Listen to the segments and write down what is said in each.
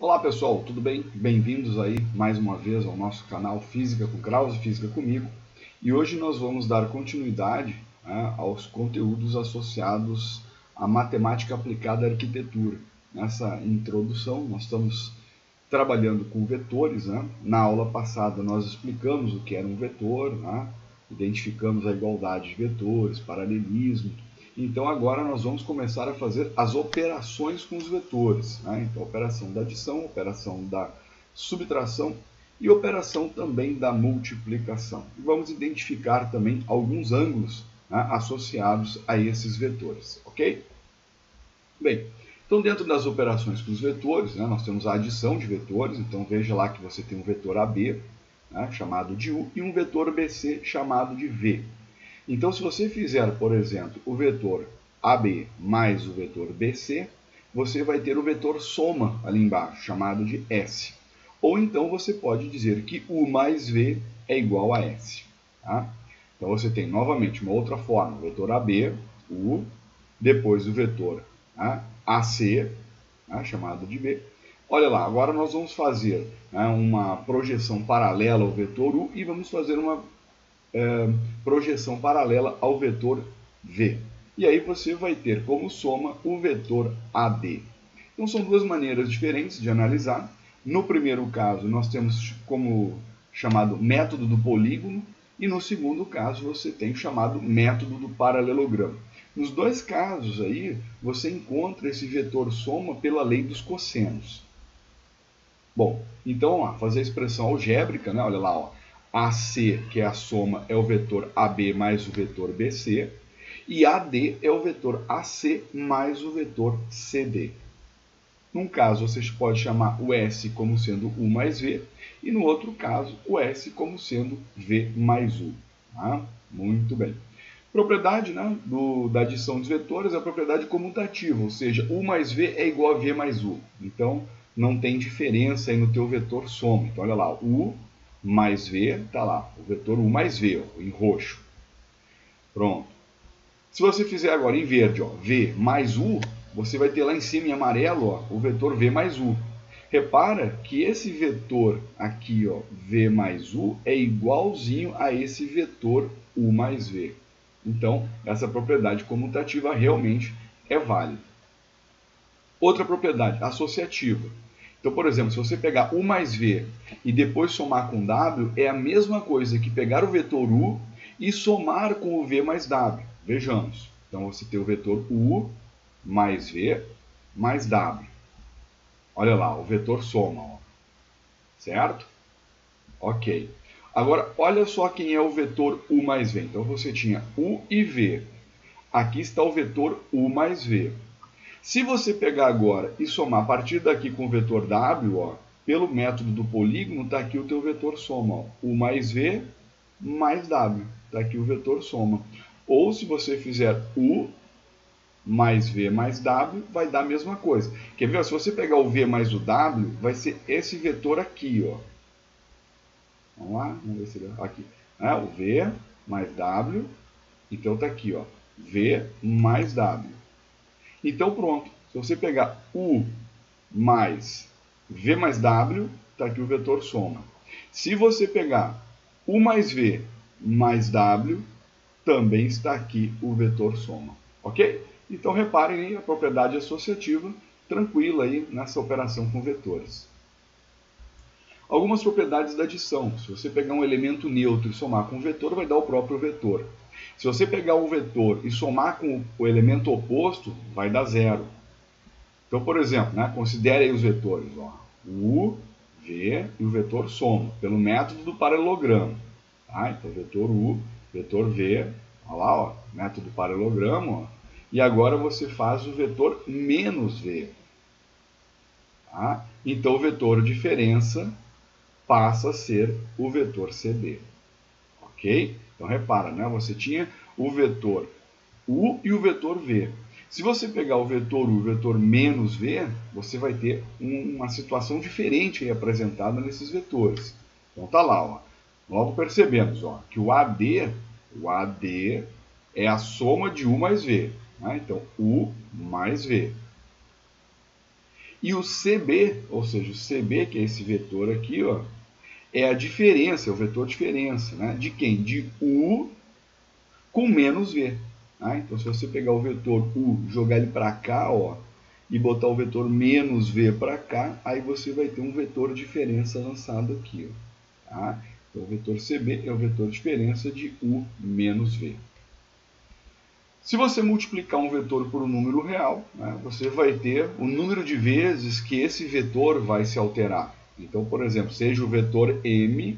Olá pessoal, tudo bem? Bem-vindos aí mais uma vez ao nosso canal Física com Krause, Física comigo. E hoje nós vamos dar continuidade aos conteúdos associados à matemática aplicada à arquitetura. Nessa introdução nós estamos trabalhando com vetores. Na aula passada nós explicamos o que era um vetor, identificamos a igualdade de vetores, paralelismo. Então agora nós vamos começar a fazer as operações com os vetores. Então operação da adição, operação da subtração e operação também da multiplicação. E vamos identificar também alguns ângulos associados a esses vetores, ok? Bem, então dentro das operações com os vetores, nós temos a adição de vetores. Então veja lá que você tem um vetor AB, chamado de U, e um vetor BC chamado de V. Então, se você fizer, por exemplo, o vetor AB mais o vetor BC, você vai ter o vetor soma ali embaixo, chamado de S. Ou então você pode dizer que U mais V é igual a S. Então, você tem novamente uma outra forma, o vetor AB, U, depois o vetor AC, chamado de B. Olha lá, agora nós vamos fazer uma projeção paralela ao vetor U e vamos fazer uma projeção paralela ao vetor V. E aí você vai ter como soma o vetor AD. Então são duas maneiras diferentes de analisar. No primeiro caso nós temos como chamado método do polígono e no segundo caso você tem o chamado método do paralelogramo. Nos dois casos aí você encontra esse vetor soma pela lei dos cossenos. Bom, então fazer a expressão algébrica, olha lá, AC, que é a soma, é o vetor AB mais o vetor BC, e AD é o vetor AC mais o vetor CD. Num caso, você pode chamar o S como sendo U mais V, e no outro caso, o S como sendo V mais U. Muito bem. Propriedade da adição dos vetores é a propriedade comutativa, ou seja, U mais V é igual a V mais U. Então, não tem diferença aí no teu vetor soma. Então, olha lá, U mais V, está lá, o vetor U mais V, em roxo. Pronto. Se você fizer agora em verde, V mais U, você vai ter lá em cima em amarelo o vetor V mais U. Repara que esse vetor aqui, V mais U, é igualzinho a esse vetor U mais V. Então, essa propriedade comutativa realmente é válida. Outra propriedade, associativa. Então, por exemplo, se você pegar U mais V e depois somar com W, é a mesma coisa que pegar o vetor U e somar com o V mais W. Vejamos. Então, você tem o vetor U mais V mais W. Olha lá, o vetor soma. Certo? Ok. Agora, olha só quem é o vetor U mais V. Então, você tinha U e V. Aqui está o vetor U mais V. Se você pegar agora e somar a partir daqui com o vetor W, pelo método do polígono, está aqui o teu vetor soma. U mais V mais W. Está aqui o vetor soma. Ou se você fizer U mais V mais W, vai dar a mesma coisa. Quer ver? Se você pegar o V mais o W, vai ser esse vetor aqui. Vamos lá? Vamos ver se ele... Aqui. O V mais W. Então está aqui. V mais W. Então pronto, se você pegar U mais V mais W, está aqui o vetor soma. Se você pegar U mais V mais W, também está aqui o vetor soma. Ok? Então reparem aí a propriedade associativa tranquila aí nessa operação com vetores. Algumas propriedades da adição. Se você pegar um elemento neutro e somar com um vetor, vai dar o próprio vetor. Se você pegar um vetor e somar com o elemento oposto, vai dar zero. Então, por exemplo, considere aí os vetores. U, V e o vetor soma, pelo método do paralelogramo. Então, vetor U, vetor V, olha lá, método do paralelogramo. E agora você faz o vetor menos V. Então, o vetor diferença passa a ser o vetor CD. Ok? Então, repara, você tinha o vetor U e o vetor V. Se você pegar o vetor U e o vetor menos V, você vai ter uma situação diferente aí apresentada nesses vetores. Então, tá lá. Logo percebemos que o AD é a soma de U mais V. Então, U mais V. E o CB, ou seja, o CB, que é esse vetor aqui, ó, é a diferença, é o vetor diferença, né? De quem? De U com menos V. Tá? Então, se você pegar o vetor U, jogar ele para cá, ó, e botar o vetor menos V para cá, aí você vai ter um vetor diferença lançado aqui. Ó, tá? Então, o vetor CB é o vetor diferença de U menos V. Se você multiplicar um vetor por um número real, né, você vai ter o número de vezes que esse vetor vai se alterar. Então, por exemplo, seja o vetor M,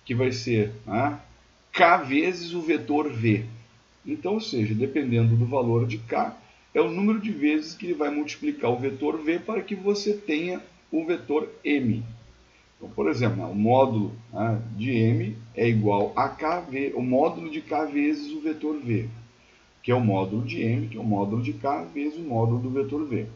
que vai ser, né, K vezes o vetor V. Então, ou seja, dependendo do valor de K, é o número de vezes que ele vai multiplicar o vetor V para que você tenha o vetor M. Então, por exemplo, o módulo, né, de M é igual a K, o módulo de K vezes o vetor V, que é o módulo de M, que é o módulo de K, vezes o módulo do vetor V.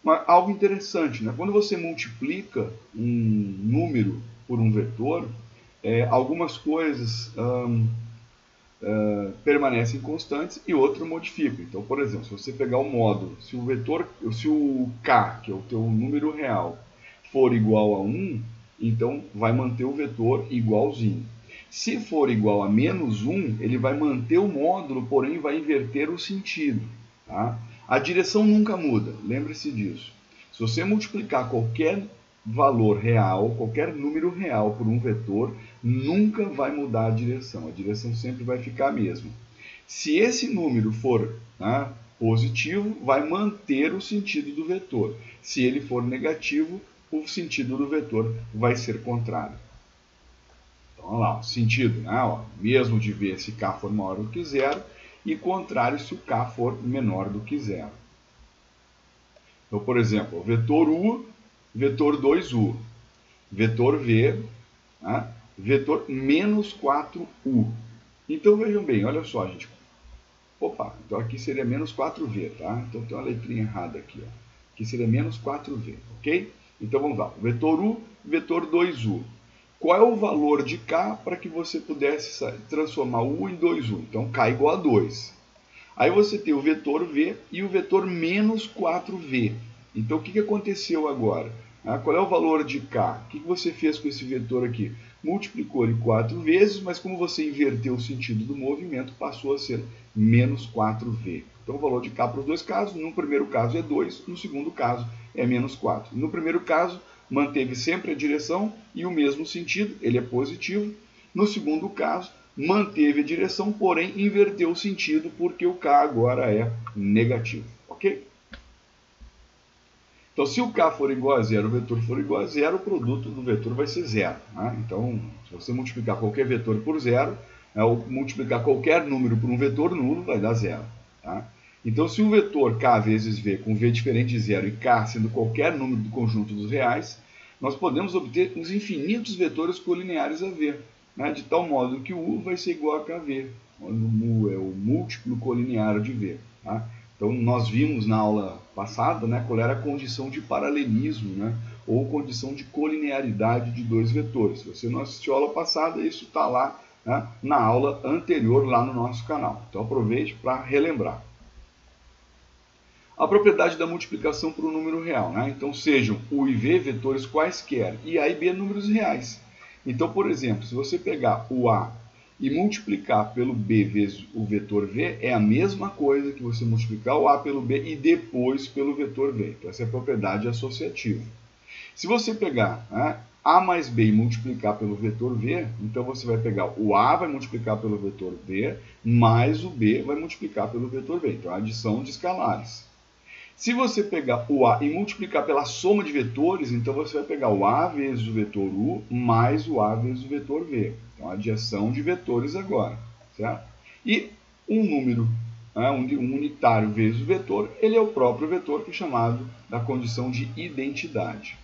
Mas algo interessante, né? Quando você multiplica um número por um vetor, algumas coisas permanecem constantes e outras modificam. Então, por exemplo, se você pegar o módulo, se o K, que é o teu número real, for igual a 1, então vai manter o vetor igualzinho. Se for igual a menos 1, ele vai manter o módulo, porém vai inverter o sentido. Tá? A direção nunca muda, lembre-se disso. Se você multiplicar qualquer valor real, qualquer número real por um vetor, nunca vai mudar a direção sempre vai ficar a mesma. Se esse número for, né, positivo, vai manter o sentido do vetor. Se ele for negativo, o sentido do vetor vai ser contrário. Então, olha lá, o sentido, né? Ó, mesmo de V se K for maior do que zero, e contrário se o K for menor do que zero. Então, por exemplo, o vetor U, vetor 2U, vetor V, né? Vetor menos 4U. Então, vejam bem, olha só, gente. Opa, então aqui seria menos 4V, tá? Então tem uma letrinha errada aqui, ó. Aqui seria menos 4V, ok? Então vamos lá, vetor U, vetor 2U. Qual é o valor de K para que você pudesse transformar U em 2U? Então, K igual a 2. Aí você tem o vetor V e o vetor menos 4V. Então, o que aconteceu agora? Qual é o valor de K? O que você fez com esse vetor aqui? Multiplicou ele 4 vezes, mas como você inverteu o sentido do movimento, passou a ser menos 4V. Então, o valor de K para os dois casos, no primeiro caso é 2, no segundo caso é menos 4. No primeiro caso, manteve sempre a direção e o mesmo sentido, ele é positivo. No segundo caso, manteve a direção, porém inverteu o sentido porque o K agora é negativo, ok? Então, se o K for igual a zero, o vetor for igual a zero, o produto do vetor vai ser zero. Né? Então, se você multiplicar qualquer vetor por zero, ou multiplicar qualquer número por um vetor nulo, vai dar zero. Tá? Então, se o vetor K vezes V com V diferente de zero e K sendo qualquer número do conjunto dos reais, nós podemos obter uns infinitos vetores colineares a V, né? De tal modo que o U vai ser igual a KV, onde o mu é o múltiplo colinear de V. Tá? Então, nós vimos na aula passada, né, qual era a condição de paralelismo, né, ou condição de colinearidade de dois vetores. Se você não assistiu a aula passada, isso está lá, né, na aula anterior lá no nosso canal. Então, aproveite para relembrar. A propriedade da multiplicação por um número real. Né? Então, sejam U e V vetores quaisquer, e A e B números reais. Então, por exemplo, se você pegar o A e multiplicar pelo B vezes o vetor V, é a mesma coisa que você multiplicar o A pelo B e depois pelo vetor V. Então, essa é a propriedade associativa. Se você pegar, né, A mais B e multiplicar pelo vetor V, então você vai pegar o A vai multiplicar pelo vetor V, mais o B vai multiplicar pelo vetor V. Então, a adição de escalares. Se você pegar o A e multiplicar pela soma de vetores, então você vai pegar o A vezes o vetor U mais o A vezes o vetor V. Então, a adição de vetores agora, certo? E um número, né, um unitário vezes o vetor, ele é o próprio vetor, que é chamado da condição de identidade.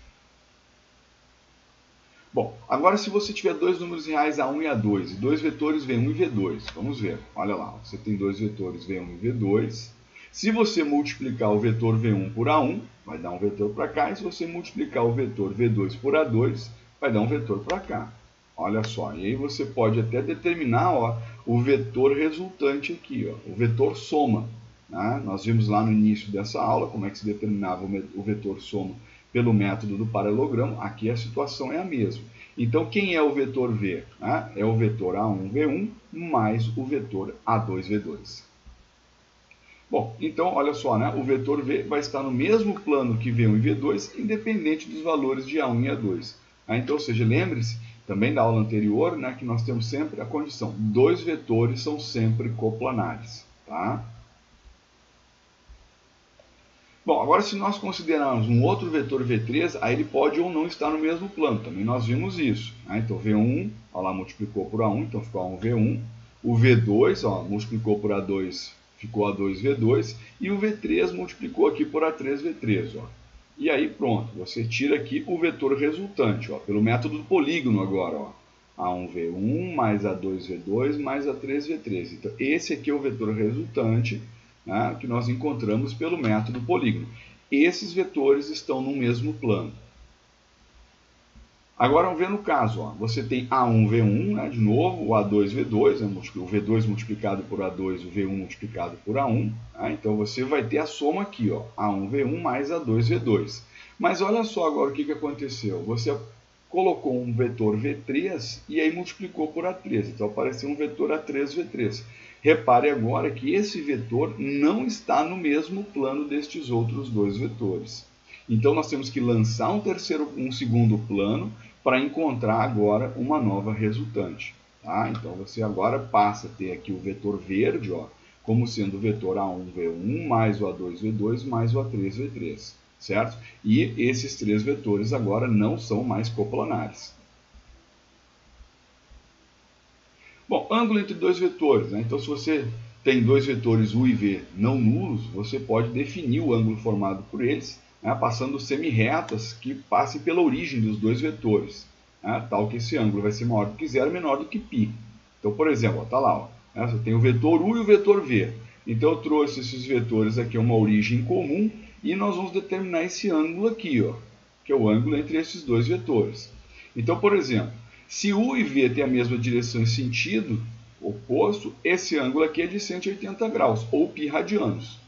Bom, agora se você tiver dois números reais A1 e A2, e dois vetores V1 e V2, vamos ver, olha lá, você tem dois vetores V1 e V2, se você multiplicar o vetor V1 por A1, vai dar um vetor para cá, e se você multiplicar o vetor V2 por A2, vai dar um vetor para cá. Olha só, e aí você pode até determinar, ó, o vetor resultante aqui, ó, o vetor soma. Né? Nós vimos lá no início dessa aula como é que se determinava o vetor soma pelo método do paralelogramo, aqui a situação é a mesma. Então, quem é o vetor V? É o vetor A1V1 mais o vetor A2V2. Bom, então, olha só, né? O vetor V vai estar no mesmo plano que V1 e V2, independente dos valores de A1 e A2. Então, ou seja, lembre-se também da aula anterior, né, que nós temos sempre a condição: dois vetores são sempre coplanares. Tá? Bom, agora se nós considerarmos um outro vetor V3, aí ele pode ou não estar no mesmo plano. Também nós vimos isso. Então, V1, ó lá, multiplicou por A1, então ficou A1V1. O V2, ó, multiplicou por A2, ficou A2V2, e o V3 multiplicou aqui por A3V3. Ó. E aí pronto, você tira aqui o vetor resultante, ó, pelo método do polígono agora. Ó. A1V1 mais A2V2 mais A3V3. Então esse aqui é o vetor resultante, né, que nós encontramos pelo método polígono. Esses vetores estão no mesmo plano. Agora vamos ver no caso, ó, você tem A1V1, né, de novo, o A2V2, né, o V2 multiplicado por A2, o V1 multiplicado por A1. Né, então você vai ter a soma aqui, ó, A1V1 mais A2V2. Mas olha só agora o que aconteceu. Você colocou um vetor V3 e aí multiplicou por A3. Então apareceu um vetor A3V3. Repare agora que esse vetor não está no mesmo plano destes outros dois vetores. Então nós temos que lançar um segundo plano para encontrar agora uma nova resultante. Tá? Então você agora passa a ter aqui o vetor verde, ó, como sendo o vetor A1V1 mais o A2V2 mais o A3V3. Certo? E esses três vetores agora não são mais coplanares. Bom, ângulo entre dois vetores. Né? Então, se você tem dois vetores U e V não nulos, você pode definir o ângulo formado por eles, né, passando semirretas que passem pela origem dos dois vetores, né, tal que esse ângulo vai ser maior do que zero e menor do que π. Então, por exemplo, está lá, ó, né, você tem o vetor U e o vetor V. Então, eu trouxe esses vetores aqui a uma origem comum e nós vamos determinar esse ângulo aqui, ó, que é o ângulo entre esses dois vetores. Então, por exemplo, se U e V têm a mesma direção e sentido oposto, esse ângulo aqui é de 180 graus, ou π radianos.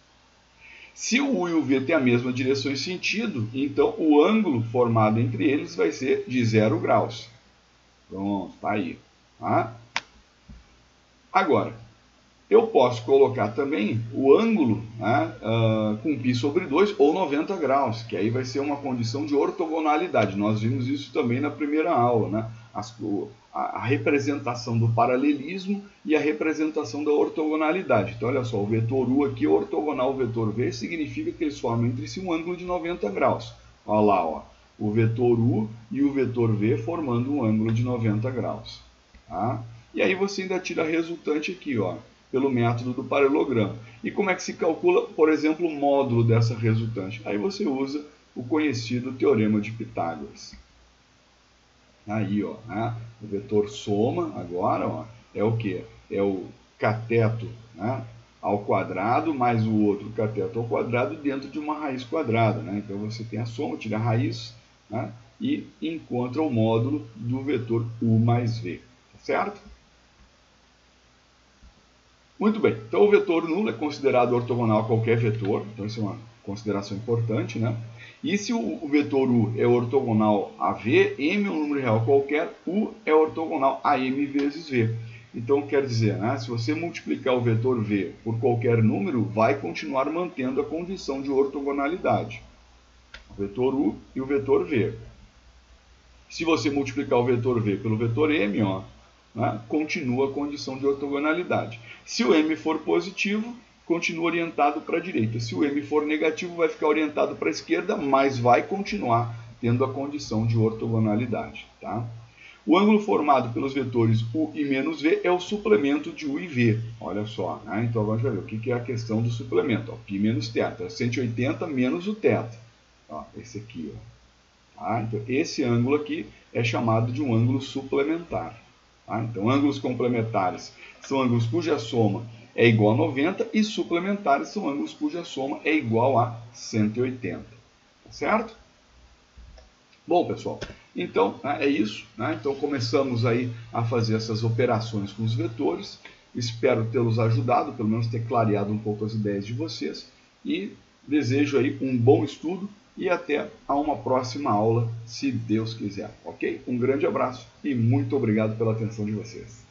Se o U e o V têm a mesma direção e sentido, então o ângulo formado entre eles vai ser de 0 graus. Pronto, está aí. Tá? Agora, eu posso colocar também o ângulo, né, com π sobre 2 ou 90 graus, que aí vai ser uma condição de ortogonalidade. Nós vimos isso também na primeira aula, né? A representação do paralelismo e a representação da ortogonalidade. Então, olha só, o vetor U aqui ortogonal ao vetor V significa que eles formam entre si um ângulo de 90 graus. Olha lá, ó, o vetor U e o vetor V formando um ângulo de 90 graus. Tá? E aí você ainda tira a resultante aqui, ó, pelo método do paralelogramo. E como é que se calcula, por exemplo, o módulo dessa resultante? Aí você usa o conhecido teorema de Pitágoras. Aí, ó, né? O vetor soma agora, ó, é o que? É o cateto, né, ao quadrado mais o outro cateto ao quadrado dentro de uma raiz quadrada. Né? Então você tem a soma, tira a raiz, né, e encontra o módulo do vetor U mais V. Certo? Muito bem. Então o vetor nulo é considerado ortogonal a qualquer vetor. Então isso é uma consideração importante, né? E se o vetor U é ortogonal a V, M é um número real qualquer, U é ortogonal a M vezes V. Então quer dizer, né, se você multiplicar o vetor V por qualquer número, vai continuar mantendo a condição de ortogonalidade. O vetor U e o vetor V. Se você multiplicar o vetor V pelo vetor M, ó, né, continua a condição de ortogonalidade. Se o M for positivo, continua orientado para a direita. Se o M for negativo, vai ficar orientado para a esquerda, mas vai continuar tendo a condição de ortogonalidade. Tá? O ângulo formado pelos vetores U e menos V é o suplemento de U e V. Olha só. Né? Então agora a gente vai ver o que é a questão do suplemento. Ó, π menos θ. 180 menos o θ. Ó, esse aqui. Ó. Tá? Então esse ângulo aqui é chamado de um ângulo suplementar. Tá? Então ângulos complementares são ângulos cuja soma é igual a 90 e suplementares são ângulos cuja soma é igual a 180. Tá certo? Bom, pessoal, então é isso. Né? Então começamos aí a fazer essas operações com os vetores. Espero tê-los ajudado, pelo menos ter clareado um pouco as ideias de vocês. E desejo aí um bom estudo e até a uma próxima aula, se Deus quiser, ok? Um grande abraço e muito obrigado pela atenção de vocês.